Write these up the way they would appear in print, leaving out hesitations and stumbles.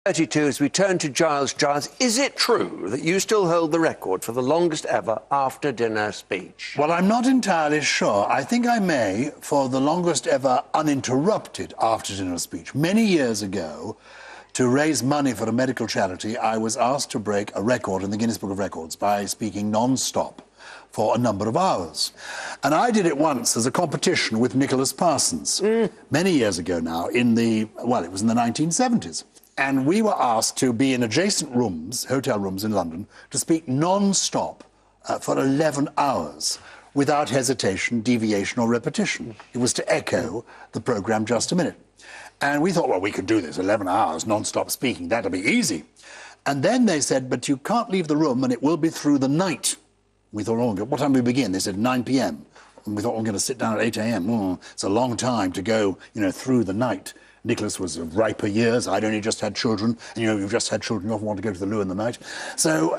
32, as we turn to Gyles. Gyles, is it true that you still hold the record for the longest ever after-dinner speech? Well, I'm not entirely sure. I think I may for the longest ever uninterrupted after-dinner speech. Many years ago, to raise money for a medical charity, I was asked to break a record in the Guinness Book of Records by speaking non-stop for a number of hours. And I did it once as a competition with Nicholas Parsons, many years ago now, it was in the 1970s. And we were asked to be in adjacent rooms, hotel rooms in London, to speak non-stop for 11 hours without hesitation, deviation or repetition. It was to echo the programme Just a Minute. And we thought, well, we could do this, 11 hours non-stop speaking, that'll be easy. And then they said, but you can't leave the room and it will be through the night. We thought, oh, what time do we begin? They said 9 p.m. And we thought, we're going to sit down at 8 a.m. It's a long time to go, through the night. Nicholas was of riper years. I'd only just had children. And, you've just had children. You often want to go to the loo in the night. So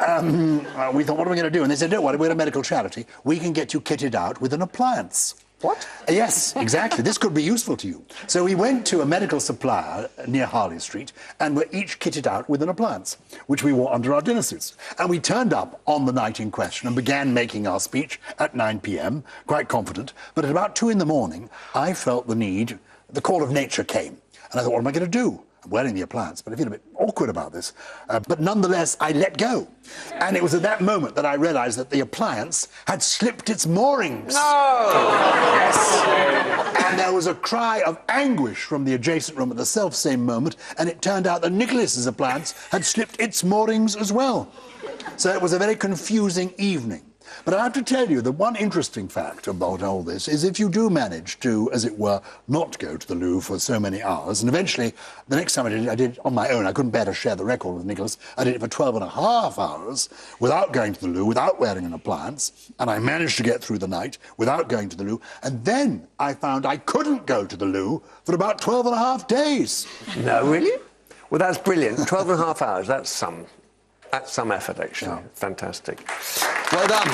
we thought, what are we going to do? And they said, don't worry, we're a medical charity. We can get you kitted out with an appliance. What? Yes, exactly. This could be useful to you. So we went to a medical supplier near Harley Street and were each kitted out with an appliance, which we wore under our dinner suits. And we turned up on the night in question and began making our speech at 9 p.m, quite confident. But at about 2 in the morning, I felt the call of nature came. And I thought, what am I going to do? I'm wearing the appliance, but I feel a bit awkward about this. But nonetheless, I let go. And it was at that moment that I realised that the appliance had slipped its moorings. No! Yes. And there was a cry of anguish from the adjacent room at the self-same moment, and it turned out that Nicholas's appliance had slipped its moorings as well. So it was a very confusing evening. But I have to tell you, the one interesting fact about all this is if you do manage to, as it were, not go to the loo for so many hours, and eventually, the next time I did it on my own. I couldn't bear to share the record with Nicholas. I did it for 12.5 hours without going to the loo, without wearing an appliance, and I managed to get through the night without going to the loo, and then I found I couldn't go to the loo for about 12.5 days. No, really? Well, that's brilliant. 12.5 hours, that's some effort, actually. Yeah. Fantastic. Well done.